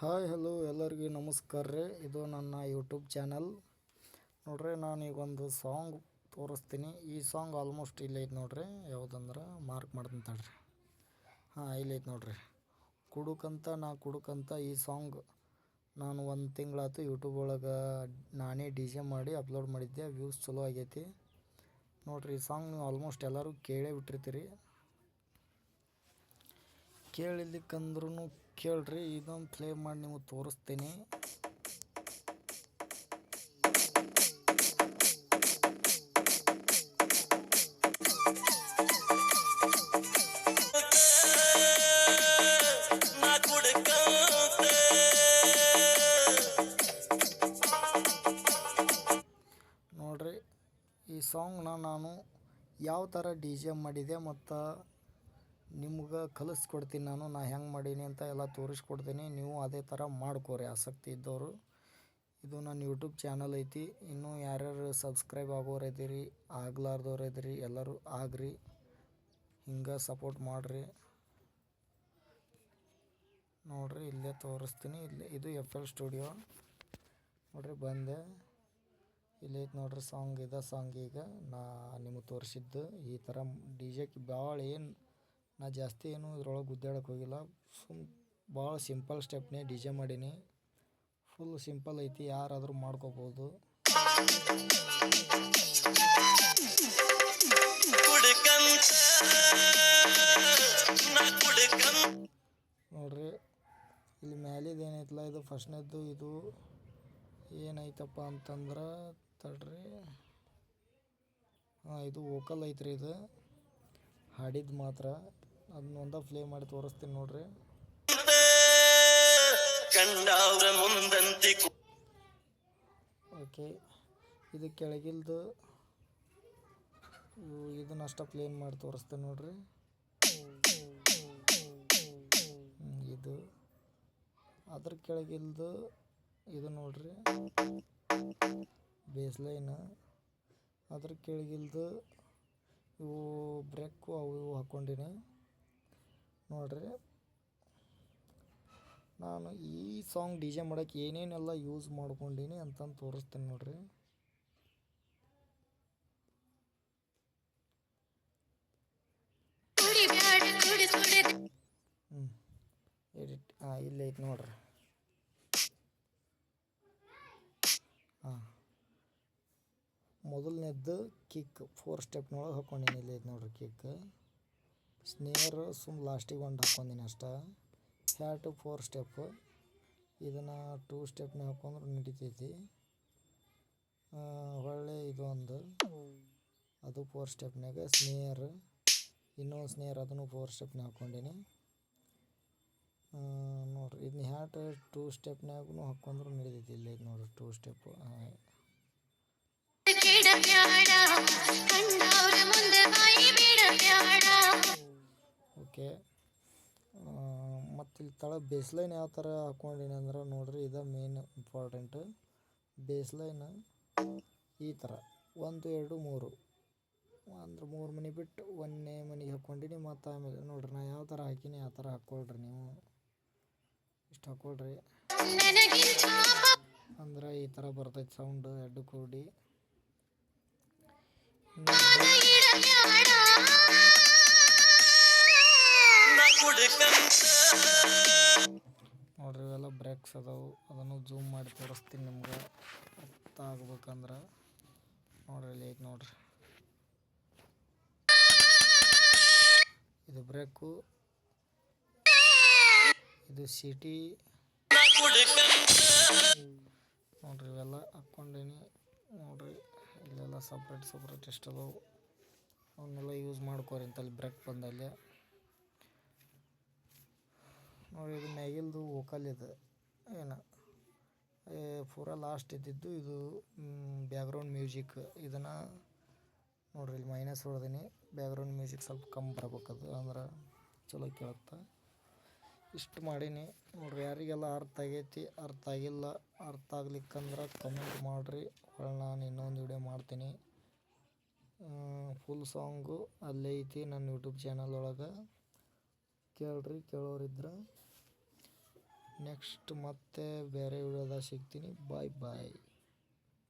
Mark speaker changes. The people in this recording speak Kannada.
Speaker 1: ಹಾಯ್ ಹಲೋ ಎಲ್ಲರಿಗೂ ನಮಸ್ಕಾರ ರೀ. ಇದು ನನ್ನ ಯೂಟ್ಯೂಬ್ ಚಾನಲ್ ನೋಡ್ರಿ. ನಾನೀಗ ಒಂದು ಸಾಂಗ್ ತೋರಿಸ್ತೀನಿ. ಈ ಸಾಂಗ್ ಆಲ್ಮೋಸ್ಟ್ ಇಲ್ಲೈತೆ ನೋಡ್ರಿ. ಯಾವುದಂದ್ರೆ ಮಾರ್ಕ್ ಮಾಡ್ತೀನಿ ತಡ್ರಿ. ಇಲ್ಲೈತೆ ನೋಡ್ರಿ. ಕುಡುಕಂತ ಈ ಸಾಂಗ್ ನಾನು ಒಂದು ತಿಂಗಳಾಯ್ತು ಯೂಟ್ಯೂಬ್ ಒಳಗೆ ನಾನೇ DJ ಮಾಡಿ ಅಪ್ಲೋಡ್ ಮಾಡಿದ್ದೆ. ವ್ಯೂಸ್ ಚಲೋ ಆಗೈತಿ ನೋಡ್ರಿ. ಈ ಸಾಂಗ್ ನೀವು ಆಲ್ಮೋಸ್ಟ್ ಎಲ್ಲರೂ ಕೇಳೇ ಬಿಟ್ಟಿರ್ತೀರಿ. ಕೇಳಿಲಿಕ್ಕಂದ್ರೂ ಕೇಳ್ರಿ. ಇದೊಂದು ಪ್ಲೇ ಮಾಡಿ ನಿಮಗೆ ತೋರಿಸ್ತೀನಿ. ನೋಡ್ರಿ, ಈ ಸಾಂಗ್ನ ನಾನು ಯಾವ ಥರ DJ ಮಾಡಿದೆ ಮತ್ತು ನಿಮ್ಗೆ ಕಲಿಸ್ಕೊಡ್ತೀನಿ. ನಾ ಹೆಂಗೆ ಮಾಡೀನಿ ಅಂತ ಎಲ್ಲ ತೋರಿಸ್ಕೊಡ್ತೀನಿ. ನೀವು ಅದೇ ಥರ ಮಾಡ್ಕೋರಿ ಆಸಕ್ತಿ ಇದ್ದವರು. ಇದು ನನ್ನ ಯೂಟ್ಯೂಬ್ ಚಾನಲ್ ಐತಿ. ಇನ್ನೂ ಯಾರ್ಯಾರು ಸಬ್ಸ್ಕ್ರೈಬ್ ಆಗೋರು ಇದ್ದೀರಿ, ಆಗ್ಲಾರ್ದವ್ರು ಇದ್ದೀರಿ, ಎಲ್ಲರೂ ಆಗ್ರಿ. ಹಿಂಗೆ ಸಪೋರ್ಟ್ ಮಾಡಿರಿ. ನೋಡ್ರಿ, ಇಲ್ಲೇ ತೋರಿಸ್ತೀನಿ. ಇದು FL ಸ್ಟುಡಿಯೋ ನೋಡ್ರಿ. ಬಂದೆ ಇಲ್ಲೈತೆ ನೋಡ್ರಿ. ಸಾಂಗ್ ಈಗ ನಿಮಗೆ ತೋರಿಸಿದ್ದು ಈ ಥರ DJ ಭಾಳ ನಾ ಜಾಸ್ತಿ ಏನು ಇದ್ರೊಳಗೆ ಗುದ್ದಾಡಕ್ಕೆ ಹೋಗಿಲ್ಲ. ಭಾಳ ಸಿಂಪಲ್ ಸ್ಟೆಪ್ನೇ DJ ಮಾಡೀನಿ. ಫುಲ್ ಸಿಂಪಲ್ ಐತಿ, ಯಾರಾದರೂ ಮಾಡ್ಕೋಬೋದು. ನೋಡ್ರಿ, ಇಲ್ಲಿ ಮ್ಯಾಲಿದು ಏನೈತಲ್ಲ, ಇದು ಫಸ್ಟ್ನೇದ್ದು. ಇದು ಏನೈತಪ್ಪ ಅಂತಂದ್ರೆ ತಡ್ರಿ. ಇದು ವೋಕಲ್ ಐತ್ರಿ. ಇದು ಹಾಡಿದ್ದು ಮಾತ್ರ. ಅದನ್ನೊಂದ ಪ್ಲೇ ಮಾಡಿ ತೋರಿಸ್ತೀನಿ ನೋಡ್ರಿ. ಓಕೆ, ಇದು ಕೆಳಗಿಲ್ದು ಇದನ್ನಷ್ಟ ಪ್ಲೇ ಮಾಡಿ ತೋರಿಸ್ತೀನಿ ನೋಡ್ರಿ. ಇದು ಅದ್ರ ಕೆಳಗಿಲ್ದು ಇದು ನೋಡ್ರಿ, ಬೇಸ್ಲೈನ್. ಅದ್ರ ಕೆಳಗಿಲ್ದು ಇವು ಬ್ರೇಕು ಅವು ಇವು ಹಾಕ್ಕೊಂಡಿನಿ ನೋಡ್ರಿ. ನಾನು ಈ ಸಾಂಗ್ DJ ಮಾಡೋಕ್ಕೆ ಏನೇನೆಲ್ಲ ಯೂಸ್ ಮಾಡ್ಕೊಂಡಿನಿ ಅಂತಂದು ತೋರಿಸ್ತೀನಿ ನೋಡ್ರಿ. ಎಡಿಟ್ ಇಲ್ಲೈತೆ ನೋಡ್ರಿ. ಮೊದಲನೇದ್ದು ಕಿಕ್ 4 ಸ್ಟೆಪ್ನೊಳಗೆ ಹಾಕ್ಕೊಂಡಿನಿ. ಇಲ್ಲೈತೆ ನೋಡ್ರಿ ಕಿಕ್. ಸ್ನೇರ್ ಲಾಸ್ಟಿಗೆ ಒಂದು ಹಾಕ್ಕೊಂಡಿನಿ ಅಷ್ಟ. Hat 4 step. ಇದನ್ನು 2 ಸ್ಟೆಪ್ನ ಹಾಕೊಂಡ್ರೆ ನಡಿತೈತಿ. ಒಳ್ಳೆ ಇದು ಒಂದು ಅದು 4 ಸ್ಟೆಪ್ನಾಗ. ಸ್ನೇರ್ ಇನ್ನೊಂದು ಸ್ನೇರ್, ಅದನ್ನು 4 ಸ್ಟೆಪ್ನ ಹಾಕ್ಕೊಂಡಿನಿ ನೋಡ್ರಿ. ಇದನ್ನ ಹ್ಯಾಟ್ 2 ಸ್ಟೆಪ್ನಾಗೂ ಹಾಕ್ಕೊಂಡ್ರು ನಡಿತೈತಿ. ಇಲ್ಲೈತೆ ನೋಡ್ರಿ 2 ಸ್ಟೆಪ್ಪು. ಓಕೆ, ಮತ್ತು ಇಲ್ಲಿ ತಳ ಬೇಸ್ಲೈನ್ ಯಾವ ಥರ ಹಾಕ್ಕೊಂಡಿನಿ ಅಂದ್ರೆ ನೋಡ್ರಿ. ಇದು ಮೇನ್ ಇಂಪಾರ್ಟೆಂಟು. ಬೇಸ್ಲೈನ್ ಈ ಥರ 1 2 3 ಅಂದ್ರೆ 3 ಮನೆ ಬಿಟ್ಟು 1ನೇ ಮನೆಗೆ ಹಾಕ್ಕೊಂಡಿನಿ. ಮತ್ತು ಆಮೇಲೆ ನೋಡ್ರಿ, ನಾ ಯಾವ ಥರ ಹಾಕೀನಿ ಆ ಥರ ಹಾಕ್ಕೊಳ್ರಿ. ನೀವು ಇಷ್ಟು ಹಾಕ್ಕೊಳ್ರಿ ಅಂದ್ರೆ ಈ ಥರ ಬರ್ತೈತೆ ಸೌಂಡು. ಎರಡು ಕೂಡಿ ನೋಡ್ರಿ. ಇವೆಲ್ಲ ಬ್ರೇಕ್ಸ್ ಅದಾವು. ಅದನ್ನು ಜೂಮ್ ಮಾಡಿ ತೋರಿಸ್ತೀನಿ ನಿಮ್ಗೆ ಅರ್ಥ ಆಗ್ಬೇಕಂದ್ರೆ. ನೋಡ್ರಿ, ಇಲ್ಲಿ ಐತೆ ನೋಡ್ರಿ. ಇದು ಬ್ರೇಕು, ಇದು ಸಿಟಿ ನೋಡ್ರಿ. ಇವೆಲ್ಲ ಹಾಕ್ಕೊಂಡಿನಿ ನೋಡ್ರಿ. ಇಲ್ಲೆಲ್ಲ ಸಪ್ರೇಟ್ ಎಷ್ಟು ಅದಾವು ಅವನ್ನೆಲ್ಲ ಯೂಸ್ ಮಾಡ್ಕೋರಿ ಅಂತಲ್ಲಿ ಬ್ರೇಕ್ ಬಂದಲ್ಲಿ ನೋಡಿ. ಇದು ಮ್ಯಾಗಿಲ್ದು ವೋಕಲ್. ಇದು ಏನು ಪೂರ ಲಾಸ್ಟ್ ಇದ್ದಿದ್ದು ಇದು ಬ್ಯಾಕ್ಗ್ರೌಂಡ್ ಮ್ಯೂಸಿಕ್. ಇದನ್ನು ನೋಡ್ರಿ, ಇಲ್ಲಿ ಮೈನಸ್ ಹೊಡೆದೀನಿ. ಬ್ಯಾಕ್ಗ್ರೌಂಡ್ ಮ್ಯೂಸಿಕ್ ಸ್ವಲ್ಪ ಕಮ್ಮಿ ಬರ್ಬೇಕದು, ಅಂದ್ರೆ ಚಲೋ ಕೇಳುತ್ತೆ. ಇಷ್ಟು ಮಾಡೀನಿ ನೋಡ್ರಿ. ಯಾರಿಗೆಲ್ಲ ಅರ್ಥ ಆಗೈತಿ, ಅರ್ಥ ಆಗಿಲ್ಲ, ಅರ್ಥ ಆಗ್ಲಿಕ್ಕಂದ್ರೆ ಕಮೆಂಟ್ ಮಾಡಿರಿ. ನಾನು ಇನ್ನೊಂದು ವಿಡಿಯೋ ಮಾಡ್ತೀನಿ. ಫುಲ್ ಸಾಂಗು ಅಲ್ಲೇ ಐತಿ ನನ್ನ ಯೂಟ್ಯೂಬ್ ಚಾನಲ್ ಒಳಗೆ. ಕೇಳ್ರಿ, ಕೇಳೋರಿದ್ರೆ ನೆಕ್ಸ್ಟ್ ಮತ್ತೆ ಬೇರೆ ವಿಡಿಯೋದಾಗ ಸಿಗ್ತೀನಿ. ಬಾಯ್ ಬಾಯ್.